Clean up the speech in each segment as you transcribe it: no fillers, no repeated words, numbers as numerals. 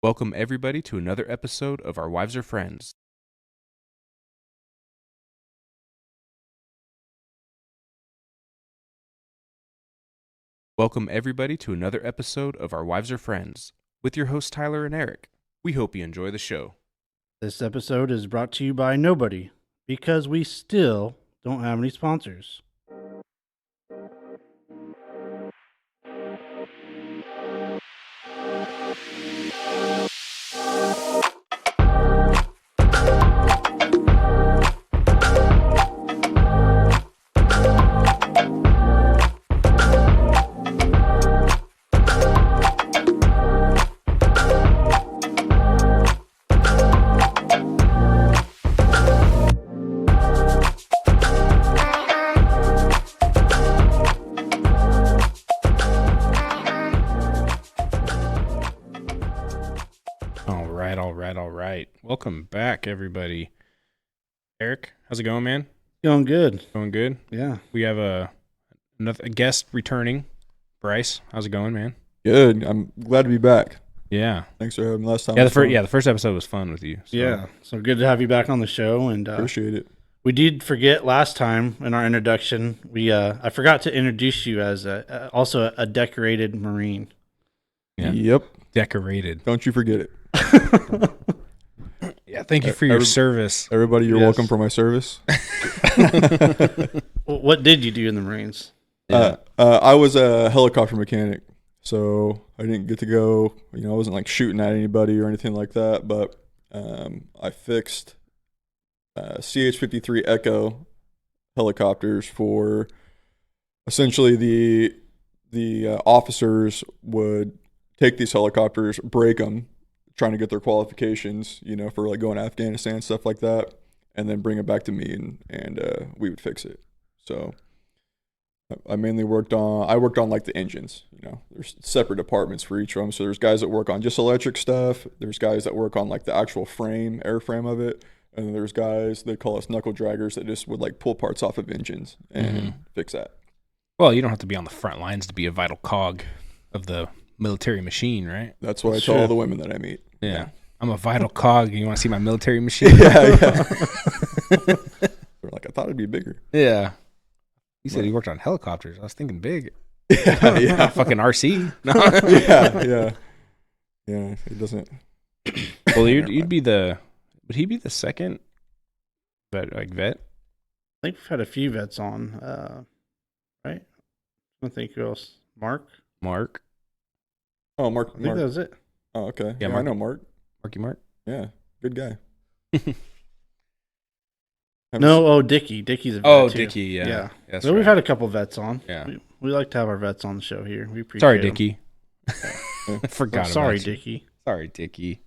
Welcome everybody to another episode of Our Wives Are Friends. Welcome everybody to another episode of Our Wives Are Friends with your hosts Tyler and Eric. We hope you enjoy the show. This episode is brought to you by nobody because we still don't have any sponsors. All right. Welcome back, everybody. Eric, how's it going, man? Going good. Going good? Yeah. We have a guest returning. Brice, how's it going, man? Good. I'm glad to be back. Yeah. Thanks for having me last time. Yeah, the first episode was fun with you. So. Yeah. So good to have you back on the show. And Appreciate it. We did forget last time in our introduction. I forgot to introduce you as also a decorated Marine. Yeah. Yep. Decorated. Don't you forget it. Yeah, thank you for your service. Everybody, you're welcome for my service. What did you do in the Marines? I was a helicopter mechanic, so I didn't get to go. I wasn't like shooting at anybody or anything like that. But I fixed CH-53 Echo helicopters for essentially the officers would take these helicopters, break them, trying to get their qualifications, for like going to Afghanistan, stuff like that, and then bring it back to me and we would fix it. So I mainly worked on like the engines, there's separate departments for each of them. So there's guys that work on just electric stuff. There's guys that work on like the actual airframe of it. And then there's guys, they call us knuckle draggers, that just would like pull parts off of engines and fix that. Well, you don't have to be on the front lines to be a vital cog of the military machine, right? That's what I tell all the women that I meet. Yeah. I'm a vital cog. You want to see my military machine? Yeah. They're like, I thought it'd be bigger. Yeah. You said you worked on helicopters. I was thinking big. Yeah. Fucking RC. No. Yeah. It doesn't. Well, would he be the second vet? I think we've had a few vets on, right? I think who else? Mark. Oh, Mark. I think that was it. Oh, okay. Yeah, I know Mark. Mark. Yeah, good guy. Dickie. Dickie's a vet too. Dickie, yeah. So right. We've had a couple vets on. Yeah. We like to have our vets on the show here. We appreciate Sorry, them. Dickie. Forgot Sorry, about you. Dickie. Sorry, Dickie.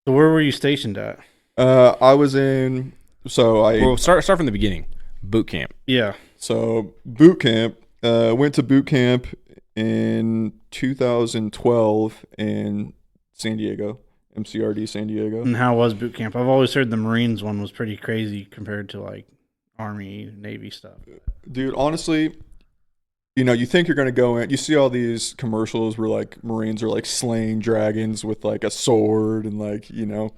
So where were you stationed at? I was in. Well, start from the beginning. Boot camp. Yeah. So boot camp. Went to boot camp in 2012 in San Diego, MCRD San Diego. And how was boot camp? I've always heard the Marines one was pretty crazy compared to like Army, Navy stuff. Dude, honestly, you think you're going to go in. You see all these commercials where like Marines are like slaying dragons with like a sword and like, and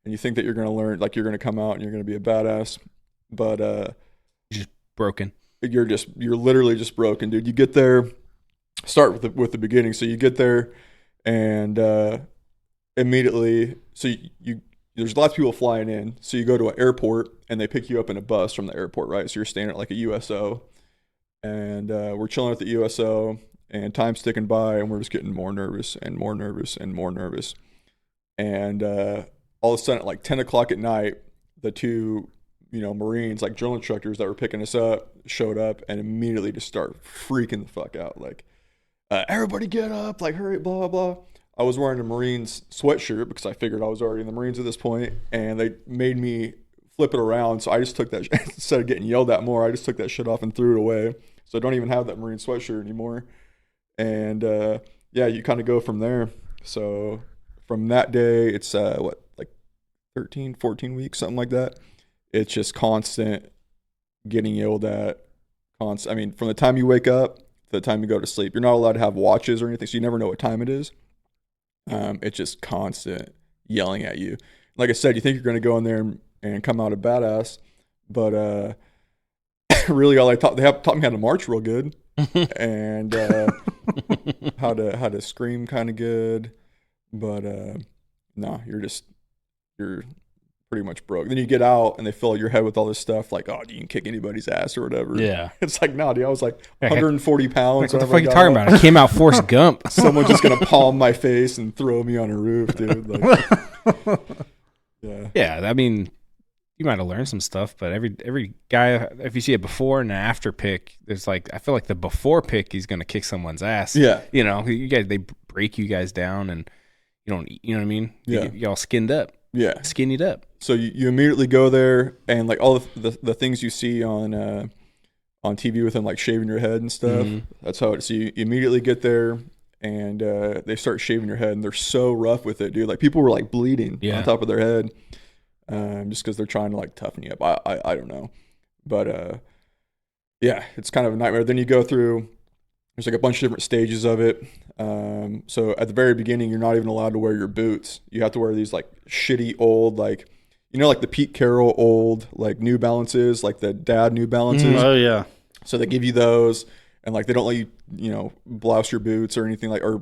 you think that you're going to learn, like you're going to come out and you're going to be a badass. But you're just broken. You're literally just broken, dude. You get there, start with the beginning. So you get there and immediately, so there's lots of people flying in. So you go to an airport and they pick you up in a bus from the airport, right? So you're staying at like a USO and we're chilling at the USO and time's ticking by and we're just getting more nervous and more nervous and more nervous. And all of a sudden at like 10 o'clock at night, the two Marines, like drill instructors that were picking us up, showed up and immediately just start freaking the fuck out. Like, everybody get up, like hurry, blah, blah. I was wearing a Marines sweatshirt because I figured I was already in the Marines at this point, and they made me flip it around. So I just took that, instead of getting yelled at more, I just took that shit off and threw it away. So I don't even have that Marine sweatshirt anymore. And you kind of go from there. So from that day, it's like 13, 14 weeks, something like that. It's just constant getting yelled at. From the time you wake up to the time you go to sleep. You're not allowed to have watches or anything, so you never know what time it is. It's just constant yelling at you. Like I said, you think you're going to go in there and come out a badass, but really all they taught me how to march real good and how to scream kind of good, but no, you're pretty much broke. Then you get out and they fill your head with all this stuff like, oh, you can kick anybody's ass or whatever. Yeah. It's like, no, dude, I was like 140 pounds. What the fuck are you talking about? I came out Forrest Gump. Someone's just gonna palm my face and throw me on a roof, dude. Like, yeah. Yeah, I mean, you might have learned some stuff, but every guy, if you see a before and an after pick, there's like, I feel like the before pick, he's gonna kick someone's ass. Yeah. You know, you guys, they break you guys down, and you know what I mean? Yeah. You all skinned up. Yeah. Skinnied up. So you immediately go there, and like all the things you see on TV with them, like shaving your head and stuff. Mhm. That's how it. So you immediately get there, and they start shaving your head, and they're so rough with it, dude. Like people were like bleeding on top of their head, just because they're trying to like toughen you up. I don't know, but yeah, it's kind of a nightmare. Then you go through. There's like a bunch of different stages of it. So at the very beginning, you're not even allowed to wear your boots. You have to wear these like shitty old, like, you know, like the Pete Carroll old, like New Balances, like the dad New Balances. Oh yeah. So they give you those, and like they don't let you, you know, blouse your boots or anything like, or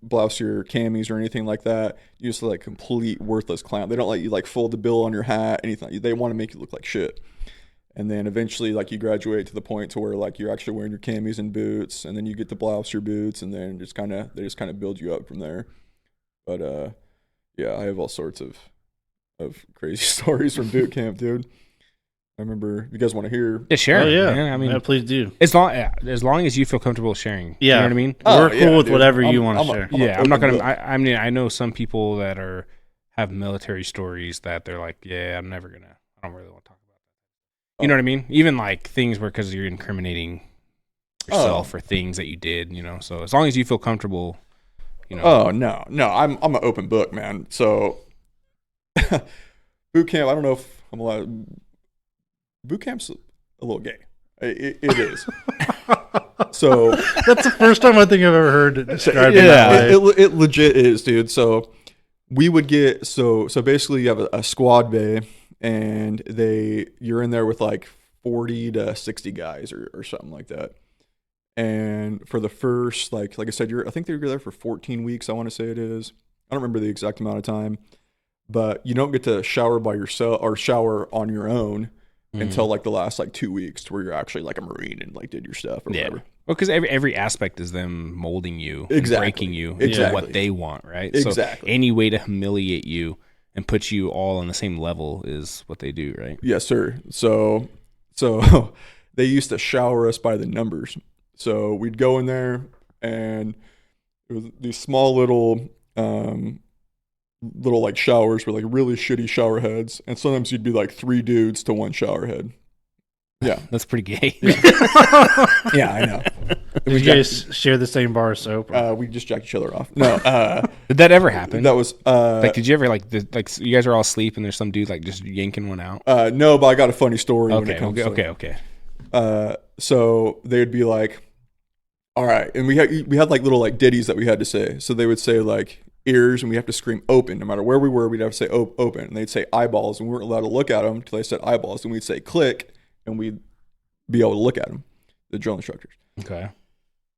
blouse your camis or anything like that. You just like complete worthless clown. They don't let you like fold the bill on your hat, anything. They want to make you look like shit. And then eventually, like, you graduate to the point to where, like, you're actually wearing your camis and boots, and then you get to blouse your boots, and then they just kind of build you up from there. But yeah, I have all sorts of crazy stories from boot camp, dude. I remember. If you guys want to hear? Yeah, share. Oh yeah. Man. I mean, yeah, please do. as long as you feel comfortable sharing. Yeah. You know what I mean? We're cool with dude. whatever you want to share. I'm not gonna. I mean, I know some people that have military stories that they're like, yeah, I don't really want to talk about that. You know what I mean? Even like things where because you're incriminating yourself or things that you did, you know. So as long as you feel comfortable, you know. Oh no, I'm an open book, man. So boot camp. I don't know if I'm allowed. Boot camp's a little gay. It is. So that's the first time I think I've ever heard it described. Yeah, it legit is, dude. So we would get so basically you have a squad bay, and you're in there with like 40 to 60 guys or something like that. And for the first like I said, I think they were there for 14 weeks. I want to say it is. I don't remember the exact amount of time, but you don't get to shower by yourself or shower on your own until like the last like 2 weeks, to where you're actually like a Marine and like did your stuff or whatever. Well, because every aspect is them molding you, Exactly. breaking you Exactly. into what they want, right? Exactly. So any way to humiliate you and put you all on the same level is what they do, right? Yes, sir. So they used to shower us by the numbers. So we'd go in there, and it was these small little like showers with like really shitty shower heads, and sometimes you'd be like 3 dudes to 1 shower head. Yeah, That's pretty gay. yeah, I know. Did you guys share the same bar of soap? We just jacked each other off. No, Did that ever happen? that was like, did you ever you guys are all asleep and there's some dude like just yanking one out? no, but I got a funny story when it comes Okay. so they'd be like, all right, and we had like little like ditties that we had to say. So they would say like ears, and we have to scream open. No matter where we were, we'd have to say open. And they'd say eyeballs, and we weren't allowed to look at them until they said eyeballs. And we'd say click, and we'd be able to look at them, the drill instructors. Okay.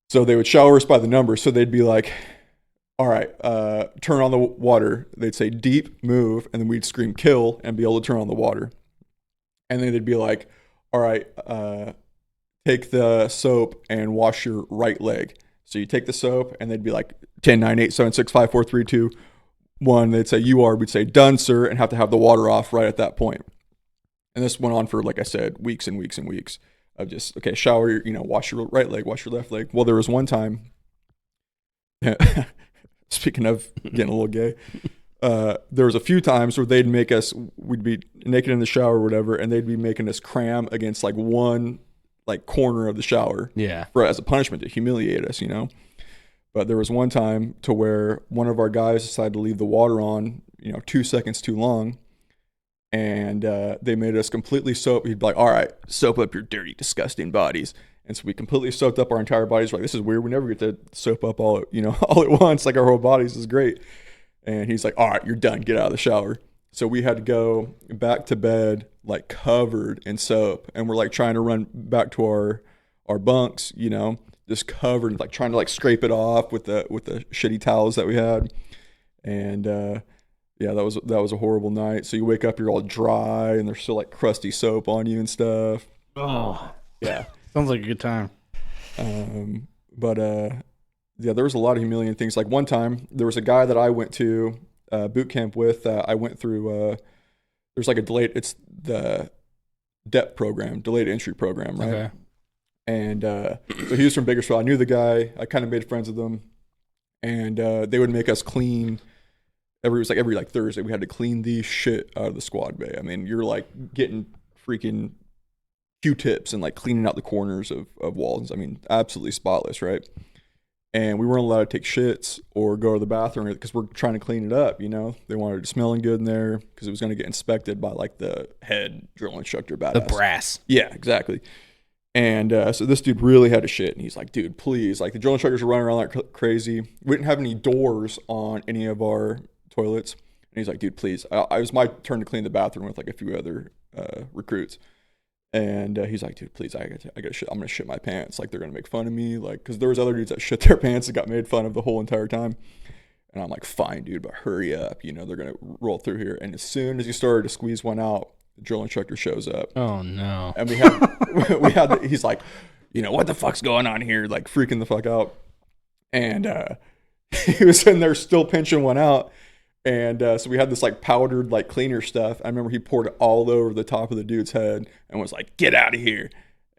So they would shower us by the numbers. So they'd be like, all right, turn on the water. They'd say deep, move, and then we'd scream kill and be able to turn on the water. And then they'd be like, all right, take the soap and wash your right leg. So you take the soap, and they'd be like 10, 9, 8, 7, 6, 5, 4, 3, 2, 1. They'd say you are. We'd say done, sir, and have to have the water off right at that point. And this went on for, like I said, weeks and weeks and weeks of just, okay, shower, wash your right leg, wash your left leg. Well, there was one time, speaking of getting a little gay, there was a few times where we'd be naked in the shower or whatever, and they'd be making us cram against like one like corner of the shower, as a punishment to humiliate us, But there was one time to where one of our guys decided to leave the water on, 2 seconds too long, and they made us completely soap. He'd be like, all right, soap up your dirty, disgusting bodies. And so we completely soaked up our entire bodies. We're like, this is weird. We never get to soap up all at once. Like our whole bodies is great. And he's like, all right, you're done. Get out of the shower. So we had to go back to bed, like covered in soap. And we're like trying to run back to our bunks, just covered, like trying to like scrape it off with the shitty towels that we had. And yeah, that was a horrible night. So you wake up, you're all dry, and there's still like crusty soap on you and stuff. Oh, yeah, sounds like a good time. But yeah, there was a lot of humiliating things. Like one time, there was a guy that I went to boot camp with. I went through. There's like it's the DEP program, delayed entry program, right? Okay. And so he was from Bakersfield. I knew the guy. I kind of made friends with him, and they would make us clean. Every Thursday, we had to clean the shit out of the squad bay. I mean, you're like getting freaking Q-tips and like cleaning out the corners of walls. I mean, absolutely spotless, right? And we weren't allowed to take shits or go to the bathroom because we're trying to clean it up, They wanted it smelling good in there because it was going to get inspected by like the head drill instructor badass. The brass. Yeah, exactly. And so this dude really had to shit, and he's like, dude, please. Like the drill instructors were running around like crazy. We didn't have any doors on any of our toilets. And he's like, dude, please. It was my turn to clean the bathroom with like a few other recruits. And he's like, dude, please, I gotta shit. I'm gonna shit my pants. Like they're gonna make fun of me. Like, cause there was other dudes that shit their pants and got made fun of the whole entire time. And I'm like, fine, dude, but hurry up. They're gonna roll through here. And as soon as he started to squeeze one out, the drill instructor shows up. Oh no. And he's like, what the fuck's going on here? Like freaking the fuck out. And he was in there still pinching one out. And so we had this like powdered like cleaner stuff. I remember he poured it all over the top of the dude's head and was like, get out of here.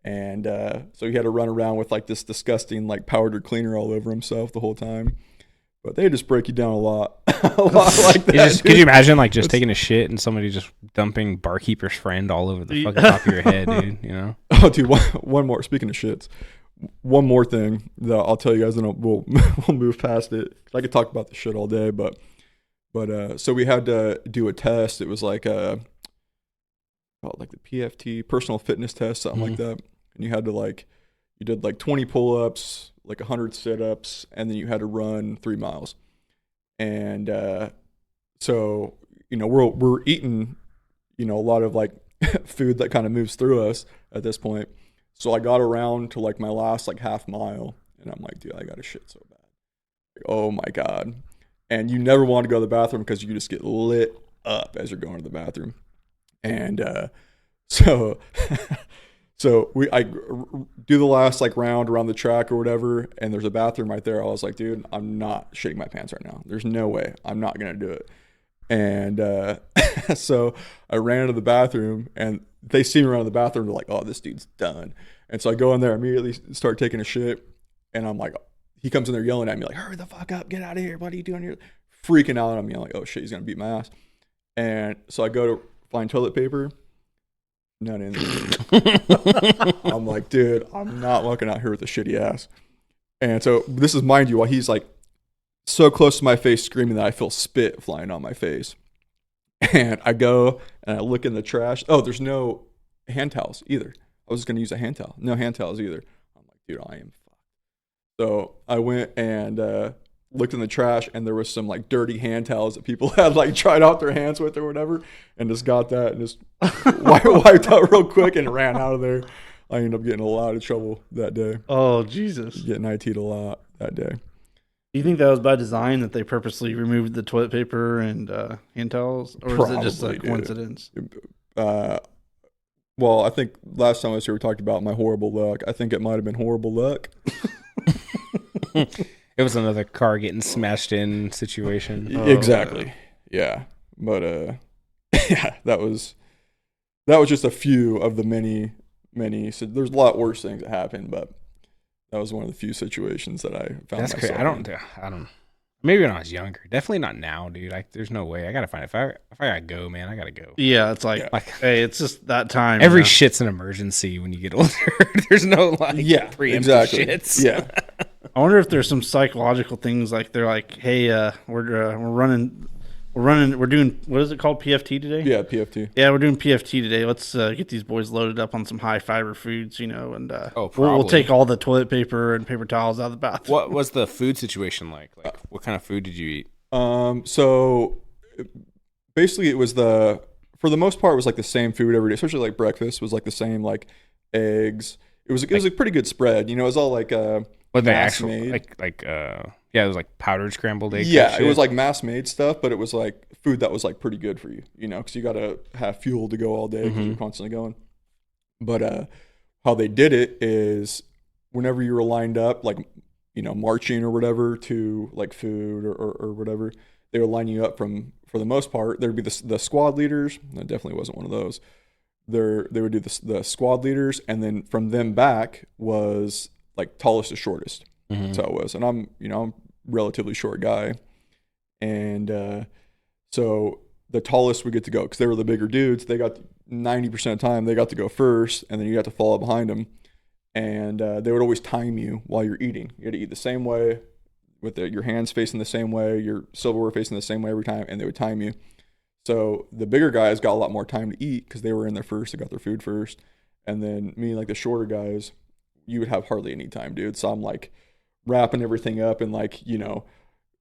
And so he had to run around with like this disgusting like powdered cleaner all over himself the whole time. But they just break you down a lot. A lot like that. Could you imagine like just taking a shit and somebody just dumping barkeeper's friend all over the fucking top of your head, dude, Oh, dude, one more. Speaking of shits, one more thing that I'll tell you guys, and we'll move past it. I could talk about the shit all day, but so we had to do a test. It was like the PFT, personal fitness test, something like that. And you had to you did like 20 pull-ups, like 100 sit-ups, and then you had to run 3 miles. And so we're eating a lot of like food that kind of moves through us at this point. So I got around to like my last like half mile, and I'm like, dude, I got to shit so bad. Like, oh my God. And you never want to go to the bathroom because you just get lit up as you're going to the bathroom. And so I do the last like round around the track or whatever, and there's a bathroom right there. I was like, dude, I'm not shitting my pants right now. There's no way. I'm not going to do it. And so I ran into the bathroom, and they see me around the bathroom. They're like, oh, this dude's done. And so I go in there, immediately start taking a shit, and I'm like, he comes in there yelling at me like, hurry the fuck up, get out of here, what are you doing here? Freaking out on me. I'm like, oh shit, he's gonna beat my ass. And so I go to find toilet paper, none in there. I'm like, dude, I'm not walking out here with a shitty ass. And so this is, mind you, while he's like so close to my face screaming that I feel spit flying on my face. And I go and I look in the trash. Oh, there's no hand towels either. I was just gonna use a hand towel. No hand towels either. I'm like, dude, I am. So I went and looked in the trash, and there was some like dirty hand towels that people had like tried out their hands with or whatever, and just got that and just wiped out real quick and ran out of there. I ended up getting a lot of trouble that day. Oh, Jesus. Getting IT'd a lot that day. Do you think that was by design, that they purposely removed the toilet paper and hand towels? Or is it just a coincidence? Well, I think last time I was here we talked about my horrible luck. I think it might have been horrible luck. It was another car getting smashed in situation. Exactly. Yeah. But yeah, that was just a few of the many. So there's a lot worse things that happened, but that was one of the few situations that I found. That's crazy. I don't. Maybe when I was younger. Definitely not now, dude. There's no way. I gotta find it. If I gotta go, man, I gotta go. Yeah, it's like hey, it's just that time. Every shit's an emergency when you get older. There's no preemptive exactly. shits. Yeah. I wonder if there's some psychological things, like they're like, hey, we're We're doing, what is it called, PFT today? Yeah, PFT. Yeah, we're doing PFT today. Let's get these boys loaded up on some high fiber foods, and we'll probably. take all the toilet paper and paper towels out of the bathroom. What was the food situation like? Like, what kind of food did you eat? So basically, it was for the most part, it was like the same food every day, especially like breakfast was like the same, like eggs. It was a pretty good spread. It was all like What they actually it was like powdered scrambled eggs. Yeah, it was like mass made stuff, but it was like food that was like pretty good for you, because you got to have fuel to go all day because you're constantly going. But how they did it is whenever you were lined up, like, marching or whatever to like food or whatever, they would line you up for the most part, there'd be the squad leaders. That definitely wasn't one of those. They would do the squad leaders, and then from them back was like tallest to shortest. That's how it was. And I'm a relatively short guy. And so the tallest would get to go because they were the bigger dudes. They got 90% of the time, they got to go first, and then you got to follow behind them. And they would always time you while you're eating. You had to eat the same way with your hands facing the same way, your silverware facing the same way every time, and they would time you. So the bigger guys got a lot more time to eat because they were in there first. They got their food first. And then me, like the shorter guys, you would have hardly any time, dude. So I'm like wrapping everything up and like,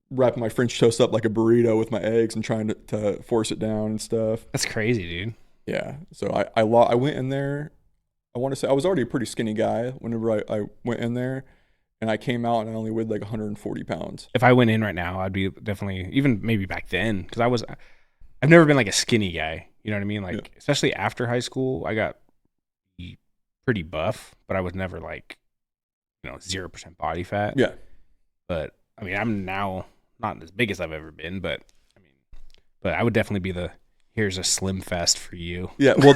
wrapping my French toast up like a burrito with my eggs and trying to force it down and stuff. That's crazy, dude. Yeah. So I went in there. I want to say I was already a pretty skinny guy whenever I went in there. And I came out and I only weighed like 140 pounds. If I went in right now, I'd be definitely, even maybe back then, because I've never been like a skinny guy. You know what I mean? Like, especially after high school, I got pretty buff, but I was never like, 0% body fat. Yeah. But I mean, I'm now not as big as I've ever been, but I would definitely be here's a slim fest for you. Yeah, well,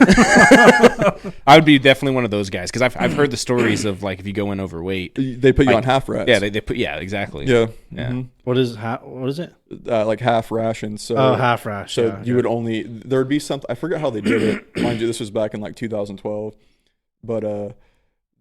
I would be definitely one of those guys because I've heard the stories of like if you go in overweight, they put you on half rats. Yeah, they put exactly. Yeah, yeah. Mm-hmm. What is it? Like half rations. So half ration. So you would only there'd be something. I forget how they did it. Mind you, this was back in like 2012, but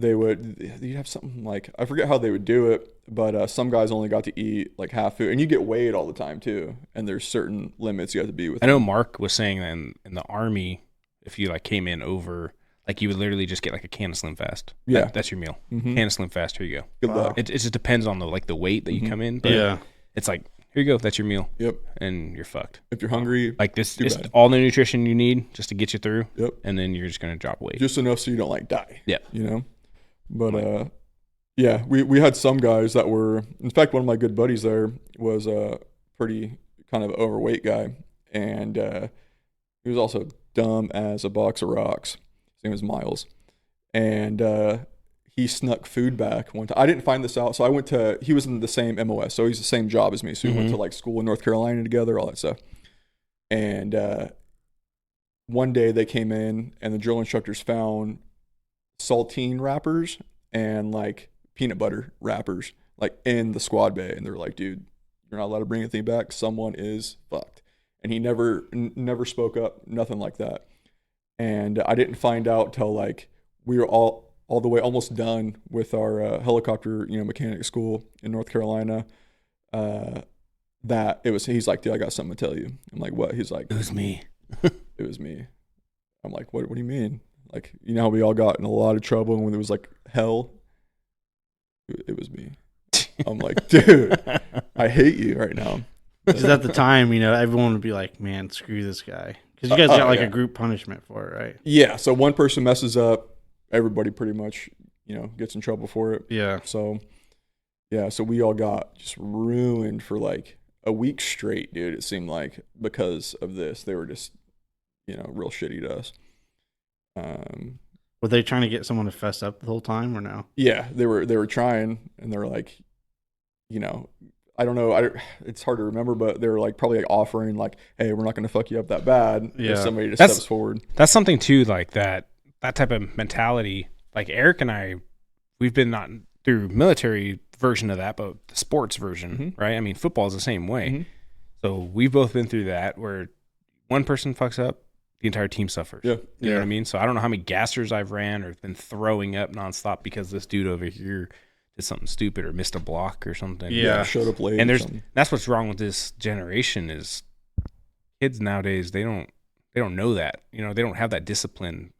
you'd have something like I forget how they would do it, but some guys only got to eat like half food, and you get weighed all the time too. And there's certain limits you have to be with. I know Mark was saying that in the Army, if you like came in over, like you would literally just get like a can of Slim Fast. Yeah, that's your meal. Can of Slim Fast. Here you go. Good luck. It just depends on the weight that you come in. But yeah, it's like here you go. That's your meal. Yep. And you're fucked. If you're hungry, like this is all the nutrition you need just to get you through. Yep. And then you're just gonna drop weight. Just enough so you don't like die. Yeah. But yeah, we had some guys that were, in fact, one of my good buddies there was a pretty kind of overweight guy, and he was also dumb as a box of rocks. His name was Miles, and he snuck food back one time. I didn't find this out, so he was in the same MOS, so he's the same job as me, so we went to like school in North Carolina together, all that stuff. And one day they came in, and the drill instructors found saltine wrappers and like peanut butter wrappers like in the squad bay, and they're like, dude, you're not allowed to bring anything back, someone is fucked. And he never spoke up, nothing like that. And I didn't find out till like we were all the way almost done with our helicopter mechanic school in North Carolina, that he's like, dude, I got something to tell you. I'm like, what? He's like, it was me. It was me. I'm like, what do you mean? Like, how we all got in a lot of trouble when it was like hell? It was me. I'm like, dude, I hate you right now. Because at the time, everyone would be like, man, screw this guy. Because you guys got like a group punishment for it, right? Yeah. So one person messes up, everybody pretty much, gets in trouble for it. Yeah. So, yeah. So we all got just ruined for like a week straight, dude. It seemed like because of this, they were just, real shitty to us. Were they trying to get someone to fess up the whole time or no? Yeah, they were trying, and they were like, I don't know, it's hard to remember, but they were like probably like offering like, hey, we're not going to fuck you up that bad. Yeah. If somebody just steps forward. That's something too, like that type of mentality. Like Eric and I, we've been not through military version of that, but the sports version, right? I mean, football is the same way. So we've both been through that where one person fucks up, the entire team suffers. Yeah. You know what I mean? So I don't know how many gassers I've ran or been throwing up nonstop because this dude over here did something stupid or missed a block or something. Yeah. Showed up late. And that's what's wrong with this generation is kids nowadays, they don't know that. You know, they don't have that discipline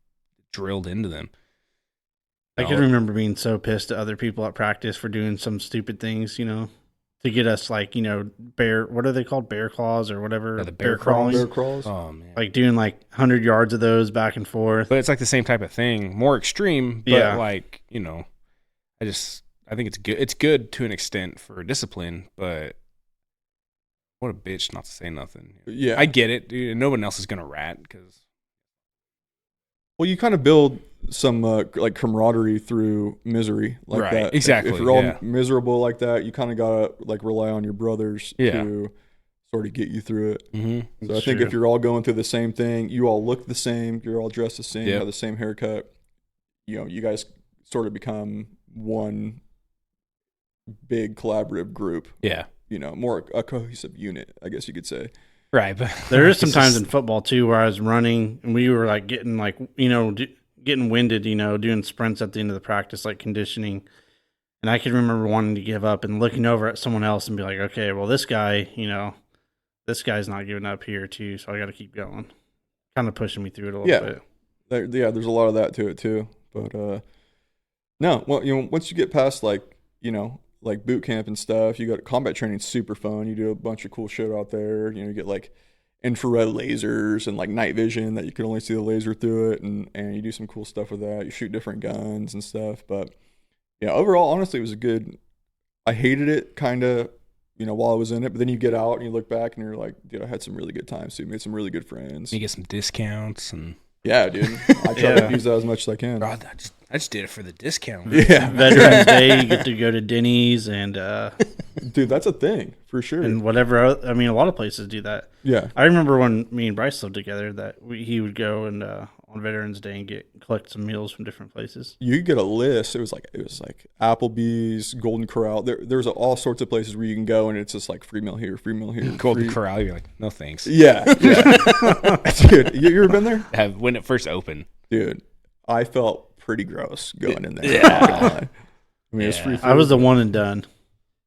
drilled into them. I can remember being so pissed at other people at practice for doing some stupid things, you know, to get us like, you know, what are they called? Bear claws or whatever. Yeah, the bear crawling. Bear crawls. Oh man. Like doing like 100 yards of those back and forth. But it's like the same type of thing, more extreme, but Yeah. like, you know, I think it's good. It's good to an extent for discipline, but what a bitch not to say nothing. Yeah. I get it, dude. And no one else is gonna rat because. Well, you kind of build some like camaraderie through misery like Right, that. exactly, If you're all yeah. miserable like that, you kind of gotta like rely on your brothers Yeah. to sort of get you through it. Mm-hmm. So I think if you're all going through the same thing, you all look the same, you're all dressed the same, you Yep. have the same haircut, you know, you guys sort of become one big collaborative group. Yeah. You know, more a cohesive unit, I guess you could say. Right, but There is some times in football too where I was running and we were like getting like, you know, getting winded, you know, doing sprints at the end of the practice, like conditioning. And I can remember wanting to give up and looking over at someone else and be like, okay, well, this guy, you know, this guy's not giving up here too, so I got to keep going. Kind of pushing me through it a little bit. There's a lot of that to it too. But no, well, you know, once you get past like, you know, like boot camp and stuff, you got combat training, super fun. You do a bunch of cool shit out there. You know, you get like infrared lasers and like night vision that you can only see the laser through it, and you do some cool stuff with that. You shoot different guns and stuff. But yeah, overall, honestly, it was a good. I hated it kind of, you know, while I was in it, but then you get out and you look back and you're like, dude, I had some really good times too. Made some really good friends. you get some discounts and. Yeah, dude. I try to use that as much as I can. God, I just did it for the discount. Yeah, Veterans Day, you get to go to Denny's and dude, that's a thing for sure. and whatever. I mean, a lot of places do that. Yeah, I remember when me and Brice lived together that he would go and on Veterans Day and collect some meals from different places. you could get a list. It was like Applebee's, Golden Corral. There's all sorts of places where you can go, and it's just like free meal here, free meal here. Golden free- Corral, you're like, no thanks. Yeah, dude, you ever been there? When it first opened. Dude, I felt pretty gross going in there. Yeah. Not gonna lie. I mean, it's Yeah. free food. I was the one and done.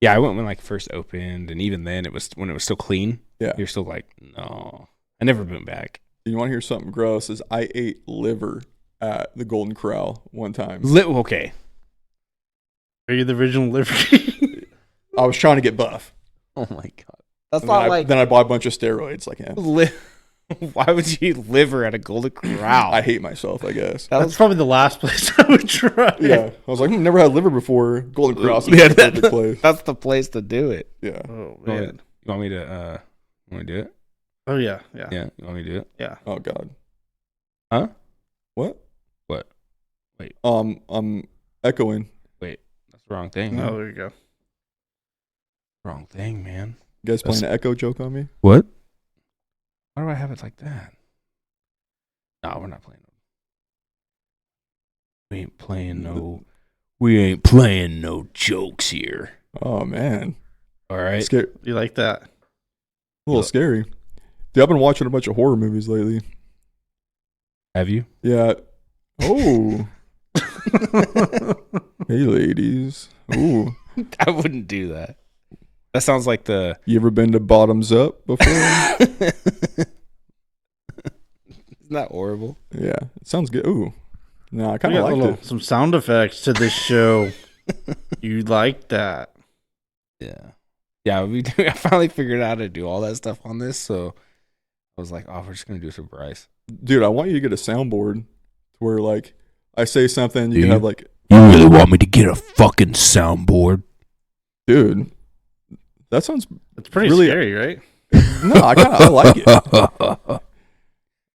Yeah, I went when like first opened, and even then, it was when it was still clean. Yeah. You're still like, no. I never went back. You want to hear something gross? Is I ate liver at the Golden Corral one time. Okay. Are you the original Liberty? I was trying to get buff. Oh my god, that's And then I bought a bunch of steroids. Like, yeah, Why would you eat liver at a Golden Corral? I hate myself, I guess. That's probably the last place I would try. Yeah, I was like, never had liver before. Golden Cross is Yeah, the perfect place. That's the place to do it. Yeah, Oh You want man. me to do it? Oh yeah. Yeah, you want me to do it? Yeah. oh god, Huh? what? What? Wait. I'm echoing. That's the wrong thing. Oh, there you go. Wrong thing, man. You guys playing an echo joke on me? What? Why do I have it like that? No, we're not playing. We ain't playing no jokes here. Oh man, All right. You like that? A little scary. Dude, I've been watching a bunch of horror movies lately. Have you? Yeah. Oh. Hey, ladies. Ooh. I wouldn't do that. That sounds like the. You ever been to Bottoms Up before? Isn't that horrible? Yeah. It sounds good. Ooh. No, I We kind of got liked it. some sound effects to this show. You like that? Yeah. Yeah, I finally figured out how to do all that stuff on this, so I was like, oh, we're just going to do it for Brice. Dude, I want you to get a soundboard where, like, I say something, you Do can you? have, like, You really want me to get a fucking soundboard? dude, that sounds. It's pretty Really- scary, right? No, I like it.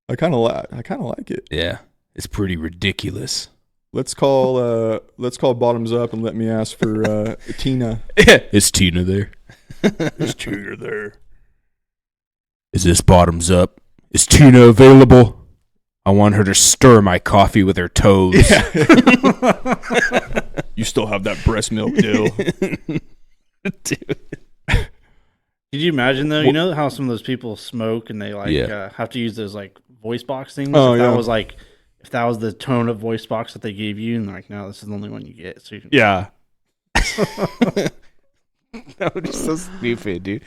I kind of like it. Yeah, it's pretty ridiculous. Let's call Bottoms Up and let me ask for Tina. Is Tina there? Is Tina there? Is this Bottoms Up? Is Tina available? I want her to stir my coffee with her toes. You still have that breast milk deal. Dude. Could you imagine though? You know how some of those people smoke and they like Yeah. have to use those like voice box things. Oh, if yeah. that was like, if that was the tone of voice box that they gave you, and they're like, no, this is the only one you get. So you, Yeah. That would be so stupid, dude.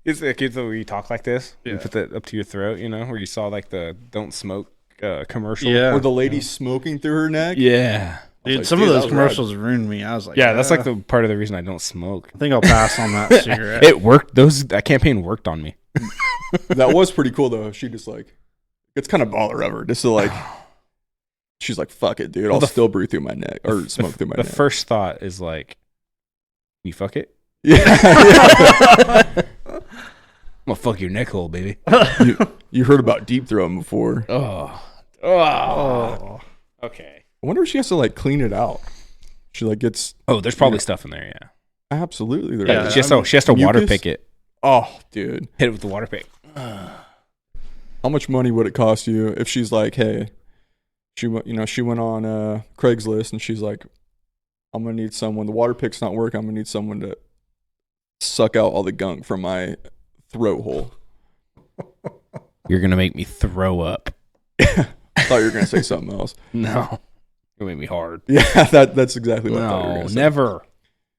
It's like it's where you talk like this. Yeah. You put that up to your throat, you know, where you saw like the "Don't Smoke" commercial. Yeah. Or the lady smoking through her neck. Yeah. Dude, like, some dude, of that those was commercials ruined me. I was like, Yeah, that's like the part of the reason I don't smoke. I think I'll pass on that cigarette. It worked. That campaign worked on me. That was pretty cool though. She just like, it's kind of baller of her. Just to like, she's like, fuck it, dude. I'll still breathe through my neck or smoke through my The neck. first thought is like, you fuck it? Yeah. I'm gonna fuck your neck hole, baby. You heard about deep throating before. Oh. Okay. I wonder if she has to like clean it out. She like gets There's probably stuff in there, yeah. absolutely there. Yeah, is. She has to water mucus? pick it. Oh, dude. Hit it with the water pick. How much money would it cost you if she's like, hey, she went on Craigslist and she's like, I'm gonna need someone. The water pick's not working. I'm gonna need someone to suck out all the gunk from my throat hole. You're gonna make me throw up. I thought you were gonna say something else. No. It made me hard. Yeah, that's exactly what I thought you were No, gonna say. never.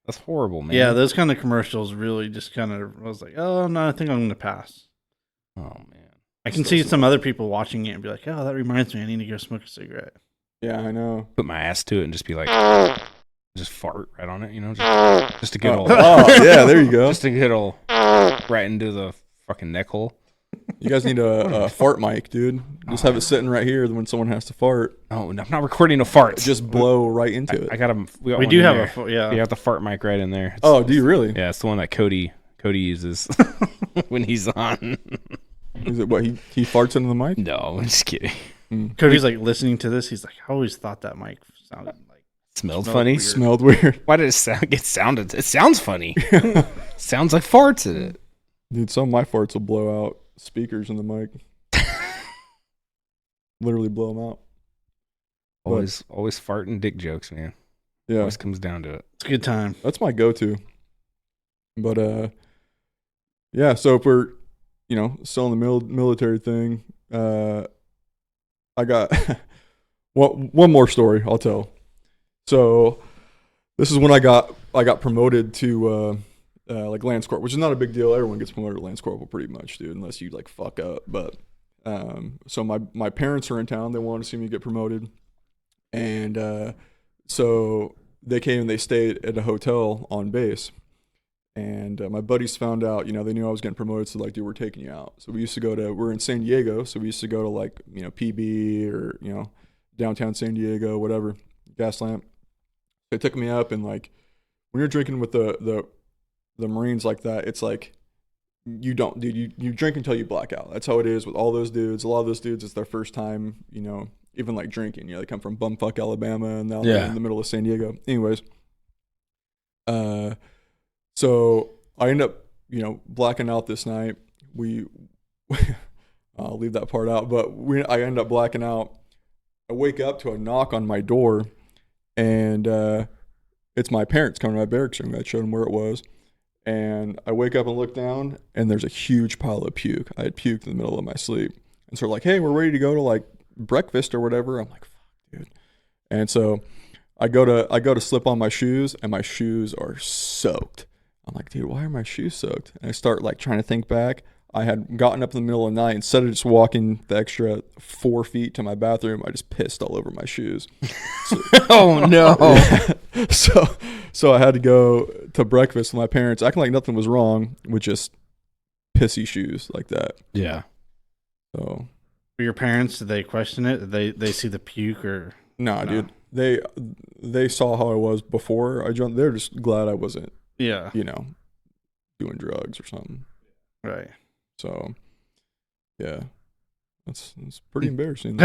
That's horrible, man. Yeah, those kind of commercials really just kind of, I was like, oh, no, I think I'm going to pass. Oh man. I can see some other people watching it and be like, oh, that reminds me, I need to go smoke a cigarette. Yeah, I know. Put my ass to it and just be like, just fart right on it, you know, just a good old, Oh, yeah, there you go. just a good old, right into the fucking neck hole. You guys need a fart mic, dude. Just have it sitting right here when someone has to fart. Oh, I'm not recording no farts. Just blow right into it. I got them. We do have You got the fart mic right in there. It's- Oh, do you really? Yeah, it's the one that Cody uses when he's on. Is it what he farts into the mic? No, I'm just kidding. Cody's like listening to this. He's like, I always thought that mic sounded like. Smelled Smelled funny. weird. Smelled weird. Why did it sound? It sounds funny. Sounds like farts in it. Dude, some of my farts will blow out speakers in the mic. Literally blow them out. Always farting dick jokes, man. Yeah, Always comes down to it. It's a good time. that's my go-to. But yeah. So if we're, still in the military thing, I got one more story I'll tell. So this is when I got promoted to like Lance Corp, which is not a big deal. Everyone gets promoted to Lance Corporal pretty much, dude, unless you like fuck up. But so my parents are in town. They wanted to see me get promoted, and so they came and they stayed at a hotel on base. And my buddies found out, they knew I was getting promoted, so like, dude, we're taking you out. So we used to we're in San Diego, so we used to go to like, PB or, downtown San Diego, whatever, Gaslamp. They took me up, and like, when you're drinking with the Marines like that, it's like, you don't, dude, you drink until you black out. That's how it is with all those dudes. A lot of those dudes, it's their first time, even like drinking. They come from bumfuck Alabama, and now they're in the middle of San Diego. Anyways, so I end up, blacking out this night. I'll leave that part out, but I end up blacking out. I wake up to a knock on my door, and it's my parents coming to my barracks room. I showed them where it was, and I wake up and look down, and there's a huge pile of puke. I had puked in the middle of my sleep, and so they're like, "Hey, we're ready to go to like breakfast or whatever." I'm like, "Fuck, dude," and so I go to slip on my shoes, and my shoes are soaked. I'm like, dude, why are my shoes soaked? And I start like trying to think back. I had gotten up in the middle of the night. Instead of just walking the extra 4 feet to my bathroom, I just pissed all over my shoes. So, Oh no. so I had to go to breakfast with my parents, acting like nothing was wrong with just pissy shoes like that. Yeah. So For your parents, did they question it? Did they see the puke or? nah, No. dude. They saw how I was before I jumped. They're just glad I wasn't, Yeah. doing drugs or something. Right. So, yeah, that's pretty embarrassing.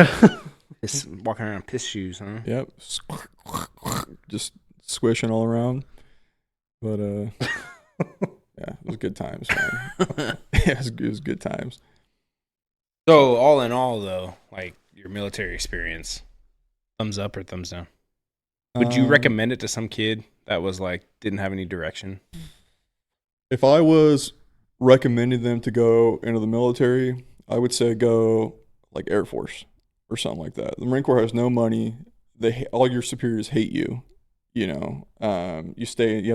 Just walking around in piss shoes, huh? Yep, just squishing all around. But yeah, it was good times, man. it was good times. So all in all, though, like your military experience, thumbs up or thumbs down? Would you recommend it to some kid that was like didn't have any direction? If I was recommending them to go into the military, I would say go like Air Force or something like that. The Marine Corps has no money. All your superiors hate you. You have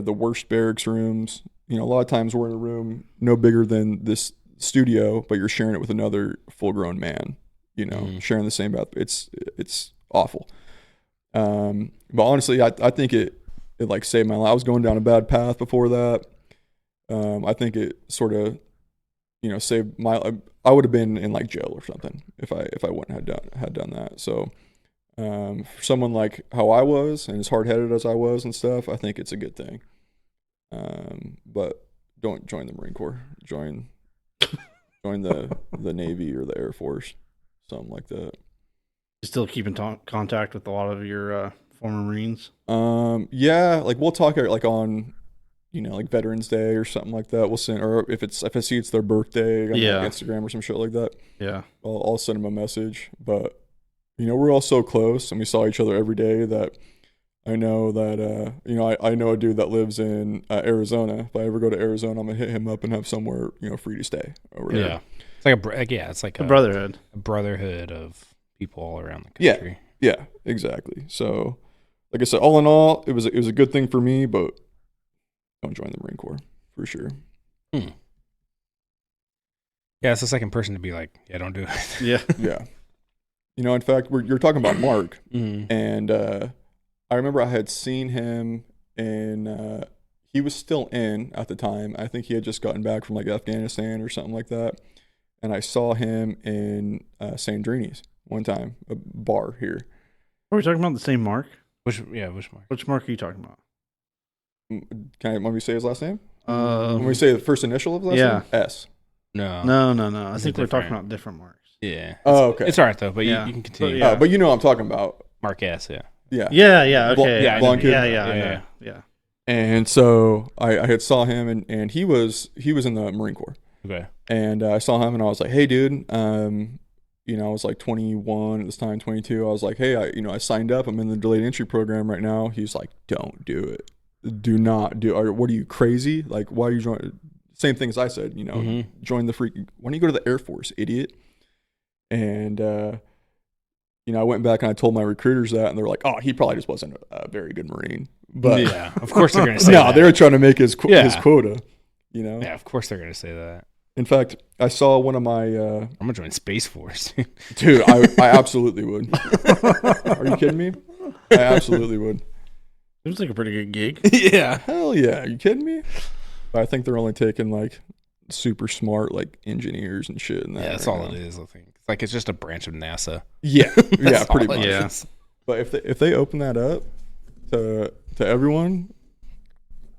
the worst barracks rooms. a lot of times we're in a room no bigger than this studio, but you're sharing it with another full-grown man, sharing the same bath. It's awful. But honestly, I think it like saved my life. I was going down a bad path before that. I think it sort of, saved my life. I would have been in like jail or something if I wouldn't have done that. So, for someone like how I was and as hard-headed as I was and stuff, I think it's a good thing. But don't join the Marine Corps. Join the Navy or the Air Force, something like that. You still keep in contact with a lot of your former Marines? Yeah, like we'll talk like on, like Veterans Day or something like that. We'll send, or if I see it's their birthday on like Instagram or some shit like that. Yeah, I'll send them a message. But we're all so close and we saw each other every day that I know that I know a dude that lives in Arizona. If I ever go to Arizona, I'm gonna hit him up and have somewhere free to stay over there. Yeah, it's like a brotherhood. A brotherhood of people all around the country. Yeah, exactly. So, like I said, all in all, it was a good thing for me, but don't join the Marine Corps for sure. Yeah, it's the second person to be like, yeah, don't do it. Yeah. In fact, you're talking about Mark, and I remember I had seen him in. He was still in at the time. I think he had just gotten back from like Afghanistan or something like that, and I saw him in Sandrini's one time, a bar here. Are we talking about the same Mark? Which Mark? Which Mark are you talking about? Can we say his last name? When we say the first initial of his last name? S. No. I think we're talking about different Marks. Yeah. Oh, okay. It's all right though, but you can continue. But you know what I'm talking about. Mark S. Yeah. Yeah. Okay. Blonde kid. Yeah. And so I had saw him and he was in the Marine Corps. Okay. And I saw him and I was like, hey, dude. I was like 21 at this time, 22. I was like, hey, I signed up. I'm in the delayed entry program right now. He's like, don't do it. Do not do it. What are you, crazy? Like, why are you joining? Same thing as I said, join the freak. Why don't you go to the Air Force, idiot? And, I went back and I told my recruiters that, and they were like, oh, he probably just wasn't a very good Marine. But yeah, of course they're going to say that. No, they were trying to make his quota, Yeah, of course they're going to say that. In fact, I saw one of my... I'm going to join Space Force. Dude, I absolutely would. Are you kidding me? I absolutely would. Seems like a pretty good gig. Yeah. Hell yeah. Are you kidding me? I think they're only taking like super smart like engineers and shit. And that that's all it is, I think. It's just a branch of NASA. Yeah. Yeah, pretty much. Yeah. But if they open that up to everyone,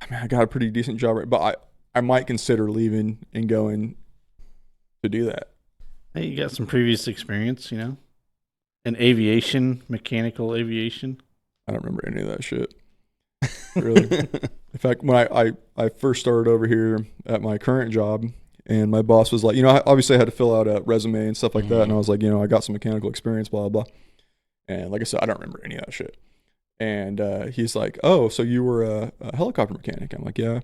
I mean, I got a pretty decent job, right? But I might consider leaving and going to do that. Hey, you got some previous experience, in aviation, mechanical aviation. I don't remember any of that shit. Really. In fact, when I first started over here at my current job, and my boss was like, I obviously had to fill out a resume and stuff like that, and I was like, I got some mechanical experience, blah, blah, blah. And like I said, I don't remember any of that shit. And he's like, oh, so you were a helicopter mechanic? I'm like, yeah.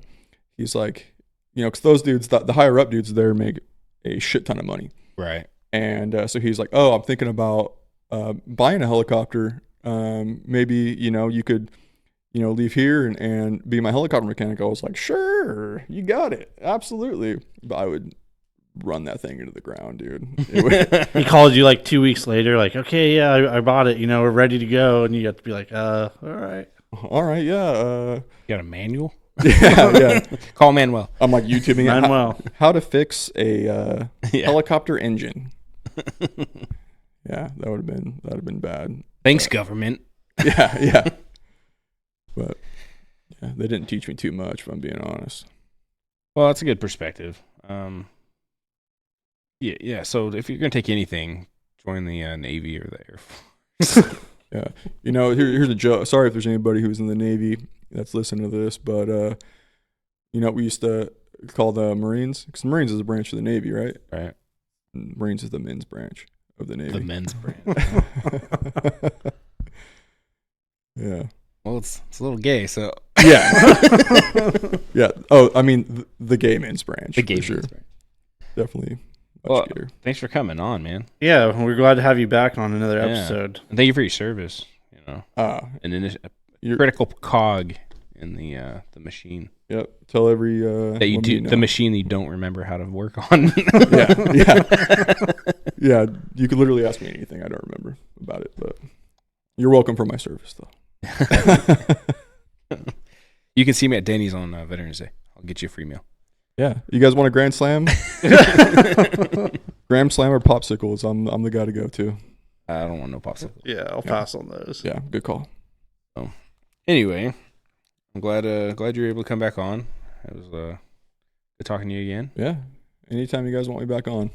He's like, because those dudes, the higher up dudes there make a shit ton of money. Right. And so he's like, oh, I'm thinking about buying a helicopter. Maybe, you could, leave here and be my helicopter mechanic. I was like, sure, you got it. Absolutely. But I would run that thing into the ground, dude. He called you like 2 weeks later, like, okay, yeah, I bought it. We're ready to go. And you have to be like, all right. All right, yeah. You got a manual? Yeah. Call Manuel. I'm like YouTubing Manuel. How to fix a helicopter engine. Yeah, that would have been bad. Thanks, government. Yeah. But yeah, they didn't teach me too much, if I'm being honest. Well, that's a good perspective. Yeah. So if you're gonna take anything, join the Navy or the Air Force. Yeah. Here's a joke. Sorry if there's anybody who's in the Navy that's listening to this, but what we used to call the Marines, because the Marines is a branch of the Navy, right? Right. And Marines is the men's branch of the Navy. The men's branch. Yeah. Well, it's a little gay, so yeah. Yeah. Oh, I mean the gay men's branch. The gay for sure. men's branch. Definitely. Well, thanks for coming on, man. Yeah, we're glad to have you back on another episode. And thank you for your service. And then a critical cog in the machine. Yep. Tell every that you woman do know. the machine that you don't remember how to work on. Yeah. You could literally ask me anything. I don't remember about it, but you're welcome for my service, though. You can see me at Denny's on Veterans Day. I'll get you a free meal. Yeah. You guys want a Grand Slam? Grand Slam or popsicles? I'm the guy to go to. I don't want no popsicle. Yeah, I'll pass on those. Yeah, good call. Anyway, I'm glad you were able to come back on. It was good talking to you again. Yeah. Anytime you guys want me back on.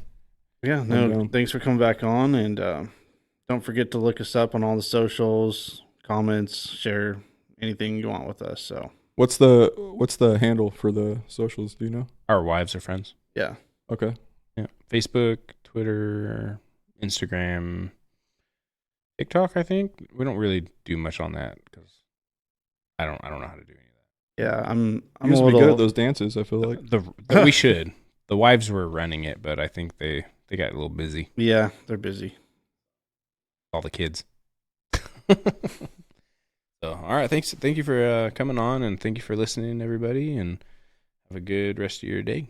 Yeah, no, thanks for coming back on, and don't forget to look us up on all the socials, comments, share anything you want with us. So What's the handle for the socials? Do you know? Our wives are friends. yeah, Okay. Yeah, Facebook, Twitter, Instagram, TikTok. I think we don't really do much on that because I don't know how to do any of that. yeah, I'm You guys a be little good at those dances, I feel like. We should. The wives were running it, but I think they got a little busy. Yeah, they're busy. All the kids. So, all right. Thank you for coming on, and thank you for listening, everybody, and have a good rest of your day.